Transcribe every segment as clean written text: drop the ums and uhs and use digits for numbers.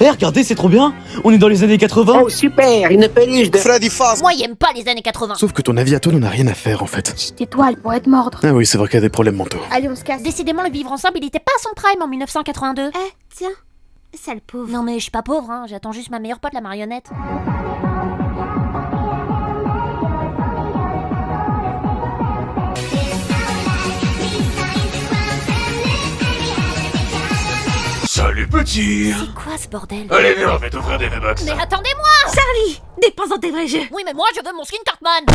Eh, regardez, c'est trop bien. On est dans les années 80. Oh super, une peluche de Freddy Fazbear. Moi, il aime pas les années 80. Sauf que ton avis à toi n'en a rien à faire en fait. Chut, tais-toi, elle pourrait te mordre. Ah oui, c'est vrai qu'il y a des problèmes mentaux. Allez, on se casse. Décidément, le vivre ensemble, il était pas à son prime en 1982. Eh, tiens, sale pauvre. Non mais je suis pas pauvre, hein. J'attends juste ma meilleure pote, la marionnette. Salut petit. C'est quoi ce bordel? Allez viens, on va t'offrir des V-Bucks. Mais attendez-moi! Charlie, dépense dans tes vrais jeux. Oui mais moi je veux mon skin Cartman!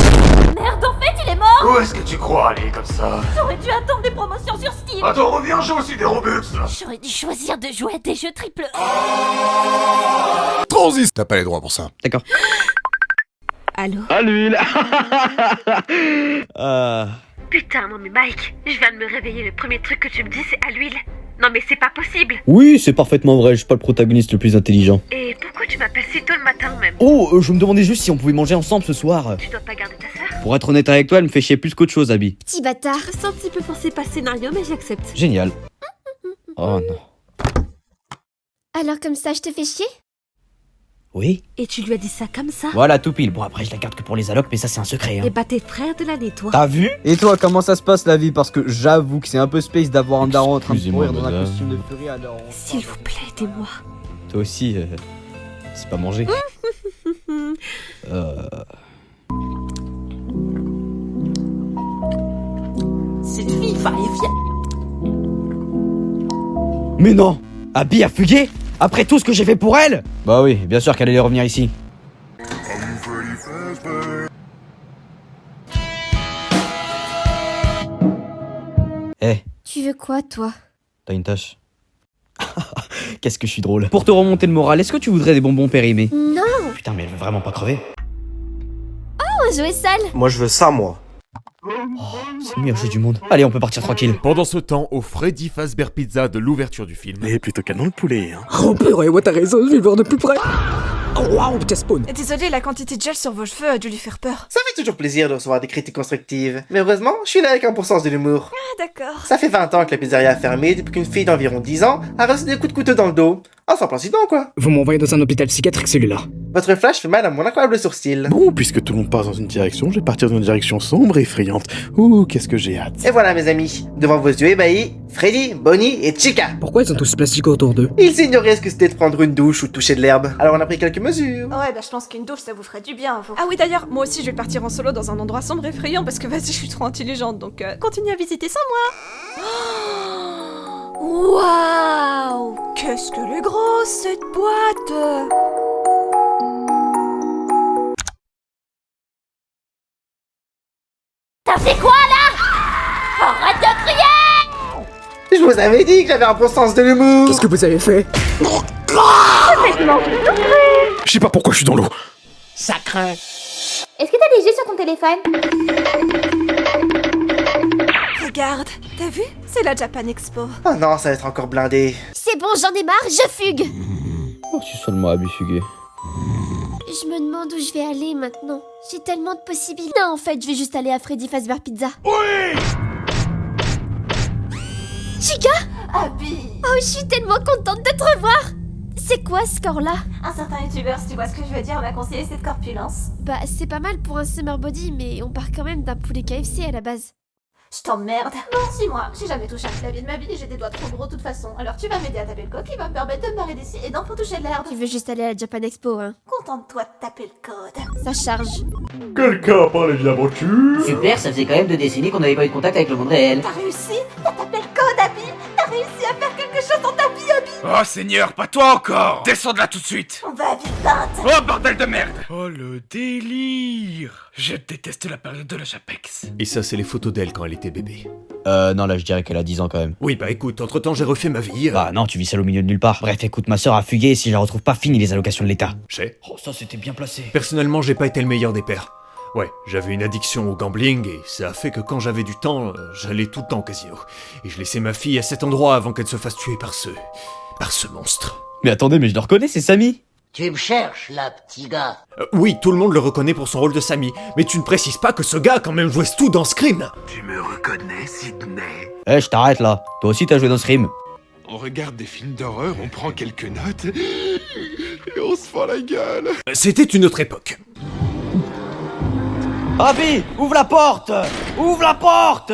Merde, en fait il est mort! Où est-ce que tu crois aller comme ça? J'aurais dû attendre des promotions sur Steam! Attends, reviens, j'ai aussi des Robux. J'aurais dû choisir de jouer à des jeux triple Transis. T'as pas les droits pour ça. D'accord. Allô? À l'huile. Putain, non mais Mike, je viens de me réveiller, le premier truc que tu me dis c'est à l'huile. Non mais c'est pas possible. Oui, c'est parfaitement vrai, je suis pas le protagoniste le plus intelligent. Et pourquoi tu m'appelles si tôt le matin même? Oh, je me demandais juste si on pouvait manger ensemble ce soir. Tu dois pas garder ta sœur? Pour être honnête avec toi, elle me fait chier plus qu'autre chose, Abby. Petit bâtard. C'est un petit peu forcé par scénario mais j'accepte. Génial. Oh non. Alors comme ça, je te fais chier? Oui. Et tu lui as dit ça comme ça? Voilà, tout pile. Bon, après, je la garde que pour les allocs, mais ça, c'est un secret. Hein. Et bah t'es frère de l'année toi. T'as vu? Et toi, comment ça se passe la vie? Parce que j'avoue que c'est un peu space d'avoir un daron en train de Excusez-moi, courir dans un madame. costume de furie alors. S'il vous plaît, aidez-moi. Toi aussi, c'est pas manger. Cette fille va rien. Mais non! Abby a fugué? Après tout ce que j'ai fait pour elle? Bah oui, bien sûr qu'elle allait revenir ici. Eh, Tu veux quoi, toi? t'as une tâche. Qu'est-ce que je suis drôle. Pour te remonter le moral, est-ce que tu voudrais des bonbons périmés? Non! Putain, mais elle veut vraiment pas crever. Oh, jouer sale! Moi je veux ça moi. C'est le meilleur jeu du monde. Allez, on peut partir tranquille. Pendant ce temps, au Freddy Fazbear Pizza de l'ouverture du film. Mais plutôt canon le poulet, hein. Oh purée, ouais t'as raison, je vais le voir de plus près. Oh waouh, petit spawn. Désolé, la quantité de gel sur vos cheveux a dû lui faire peur. Ça fait toujours plaisir de recevoir des critiques constructives. Mais heureusement, je suis là avec un bon sens de l'humour. Ah, d'accord. Ça fait 20 ans que la pizzeria a fermé depuis qu'une fille d'environ 10 ans a reçu des coups de couteau dans le dos. Oh, sans plan sidon quoi. Vous m'envoyez dans un hôpital psychiatrique celui-là. Votre flash fait mal à mon incroyable sourcil. Bon, puisque tout le monde passe dans une direction, je vais partir dans une direction sombre et effrayante. Ouh, qu'est-ce que j'ai hâte. Et voilà mes amis, devant vos yeux ébahis, Freddy, Bonnie et Chica. Pourquoi ils sont tous plastiques autour d'eux? Ils ignoraient ce que c'était de prendre une douche ou de toucher de l'herbe. Alors on a pris quelques mesures. Ouais, bah je pense qu'une douche ça vous ferait du bien, vous. Ah oui, d'ailleurs, moi aussi je vais partir en solo dans un endroit sombre et effrayant parce que vas-y, je suis trop intelligente donc continuez à visiter sans moi. Waouh! Qu'est-ce qu'elle est grosse cette boîte! T'as fait quoi là? Arrête de crier! Je vous avais dit que j'avais un bon sens de l'humour. Qu'est-ce que vous avez fait? Je sais pas pourquoi je suis dans l'eau. Ça craint. Est-ce que t'as des jeux sur ton téléphone? Regarde, t'as vu? C'est la Japan Expo. Oh non, ça va être encore blindé. C'est bon, j'en ai marre, je fugue! Oh, si seulement Abby fugué. Je me demande où je vais aller maintenant. J'ai tellement de possibilités. Non, en fait, je vais juste aller à Freddy Fazbear Pizza. Oui. Chica? Abby! Oh, je suis tellement contente de te revoir! C'est quoi ce corps-là? Un certain youtubeur, si tu vois ce que je veux dire, m'a conseillé cette corpulence. Bah, c'est pas mal pour un summer body, mais on part quand même d'un poulet KFC à la base. Je t'emmerde. Non, si moi, j'ai jamais touché un clavier de ma vie et j'ai des doigts trop gros de toute façon. Alors tu vas m'aider à taper le code qui va me permettre de me barrer d'ici et d'en pour toucher de l'herbe. Tu veux juste aller à la Japan Expo, hein? Contente-toi de taper le code. Ça charge. Quelqu'un a parlé de l'aventure? Super, ça faisait quand même 2 décennies qu'on n'avait pas eu de contact avec le monde réel. T'as réussi? T'as tapé le code, Abby? T'as réussi à faire quelque chose dans ta vie, Abby? Oh Seigneur, pas toi encore! Descends de là tout de suite! On va vite battre. Oh bordel de merde! Oh le délire! Je déteste la période de la Japex. Et ça, c'est les photos d'elle quand elle était bébé. Non, là, je dirais qu'elle a 10 ans quand même. Oui, bah écoute, entre-temps, j'ai refait ma vie. Bah non, tu vis seule au milieu de nulle part. Bref, écoute, ma sœur a fugué et si je la retrouve pas, fini les allocations de l'État. J'ai. Oh, ça, c'était bien placé. Personnellement, j'ai pas été le meilleur des pères. Ouais, j'avais une addiction au gambling et ça a fait que quand j'avais du temps, j'allais tout le temps au casino. Et je laissais ma fille à cet endroit avant qu'elle se fasse tuer par ce monstre. Mais attendez, mais je le reconnais, c'est Samy. Tu me cherches, là, petit gars. Oui, tout le monde le reconnaît pour son rôle de Sammy, mais tu ne précises pas que ce gars a quand même joué tout dans Scream. Tu me reconnais, Sidney? Eh, je t'arrête là. Toi aussi, t'as joué dans Scream. On regarde des films d'horreur, on prend quelques notes, Et on se fend la gueule. C'était une autre époque. Abby, ouvre la porte! Ouvre la porte!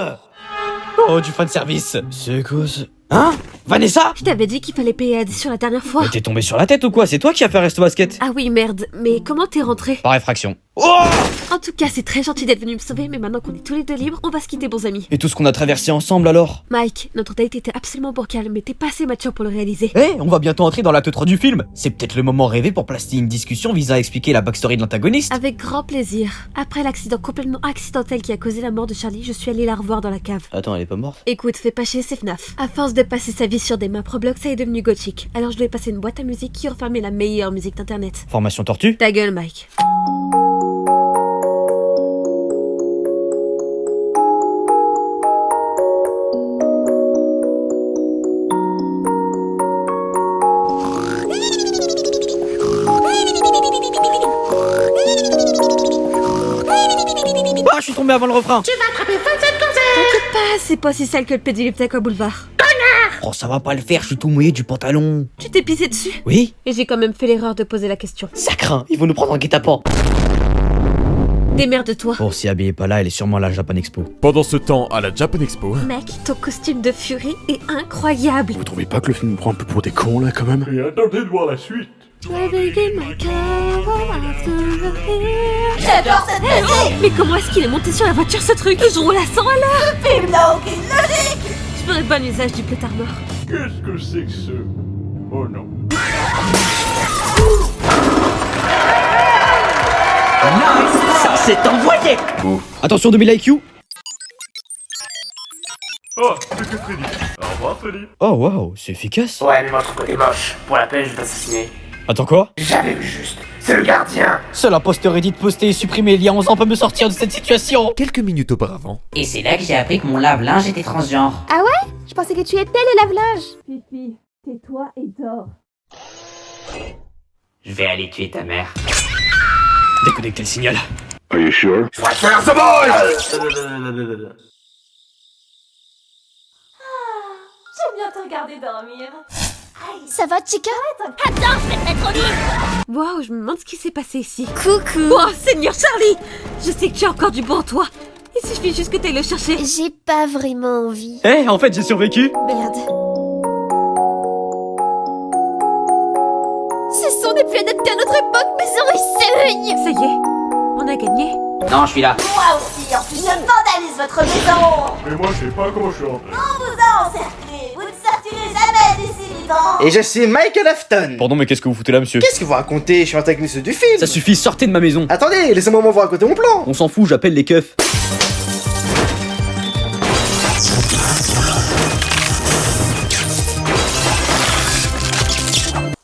Oh, du fan service. C'est quoi ça? Hein? Vanessa? Je t'avais dit qu'il fallait payer sur la dernière fois. Mais t'es tombé sur la tête ou quoi? C'est toi qui as fait Resto Basket? Ah oui, merde. Mais comment t'es rentré? Par effraction. Oh! En tout cas, c'est très gentil d'être venu me sauver, mais maintenant qu'on est tous les deux libres, on va se quitter, bons amis. Et tout ce qu'on a traversé ensemble alors? Mike, notre date était absolument bancale, mais t'es pas assez mature pour le réaliser. On va bientôt entrer dans l'acte 3 du film. C'est peut-être le moment rêvé pour placer une discussion visant à expliquer la backstory de l'antagoniste. Avec grand plaisir. Après l'accident complètement accidentel qui a causé la mort de Charlie, je suis allée la revoir dans la cave. Attends, elle est pas morte? Écoute, fais pas chier, c'est FNAF. À force de passer sa vie sur des maps Roblox, ça est devenu gothique. Alors je lui ai passé une boîte à musique qui renfermait la meilleure musique d'internet. Formation tortue? Ta gueule, Mike. Ah, je suis tombé avant le refrain. T'inquiète pas, c'est pas si sale que le pédiliptèque au boulevard. Oh, ça va pas le faire, je suis tout mouillé du pantalon. Tu t'es pissé dessus? Oui? Et j'ai quand même fait l'erreur de poser la question. Ça craint, ils vont nous prendre en guet-apens. Démerde-toi. Bon, si Abby est pas là, elle est sûrement à la Japan Expo. Pendant ce temps, à la Japan Expo... Mec, ton costume de furie est incroyable. Vous trouvez pas que le film nous prend un peu pour des cons, là, quand même? Et attendez de voir la suite. J'adore cette musique. Mais comment est-ce qu'il est monté sur la voiture, ce truc? Je roule à 100 à l'heure. Le film n'a aucune logique. Je ferais bon usage du pétard mort. Qu'est-ce que c'est que ce... Oh non. Ça s'est envoyé. Attention 2000 IQ. Oh, c'est que Freddy. Au revoir, Freddy. Oh waouh, c'est efficace. Ouais, mais votre côté moche. Pour la peine, je vais t'assassiner. Attends quoi? J'avais vu juste. C'est le gardien. Seul imposteur Reddit posté et supprimé il y a 11 ans peut me sortir de cette situation. Quelques minutes auparavant. Et c'est là que j'ai appris que mon lave-linge était transgenre. Ah ouais? Je pensais que tu étais le lave-linge. Fifi, tais-toi et dors. Je vais aller tuer ta mère. Déconnectez le signal. Are you sure? J'aime bien te regarder dormir. Ça va, Chica? Attends, je vais te mettre au lit. Waouh, je me demande ce qui s'est passé ici. Coucou. Oh, Seigneur Charlie! Je sais que tu as encore du bon en toi. Il suffit juste que t'ailles le chercher. J'ai pas vraiment envie. En fait j'ai survécu. Merde. Ce son n'est plus adapté à notre époque, mes oreilles saignent. Ça y est, on a gagné. Non, je suis là. Moi aussi, en plus je vandalise votre maison. Mais moi, je sais pas comment je suis rentré. On vous a encerclé. Vous ne sortirez jamais d'ici vivant. Et je suis Michael Afton. Pardon, mais qu'est-ce que vous foutez là, monsieur? Qu'est-ce que vous racontez? Je suis antagoniste du film. Ça suffit, sortez de ma maison. Attendez, laissez-moi vous raconter mon plan. On s'en fout, j'appelle les keufs.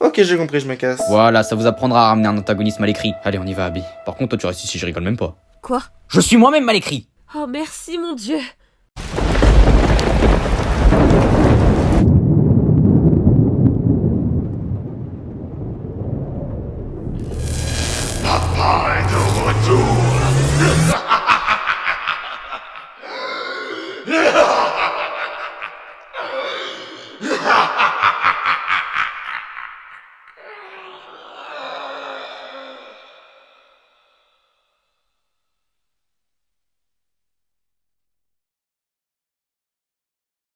Ok, j'ai compris, je me casse. Voilà, ça vous apprendra à ramener un antagoniste mal écrit. Allez, on y va, Abby. Par contre, toi, tu restes ici, je rigole même pas. Quoi? Je suis moi-même mal écrit. Oh merci mon Dieu.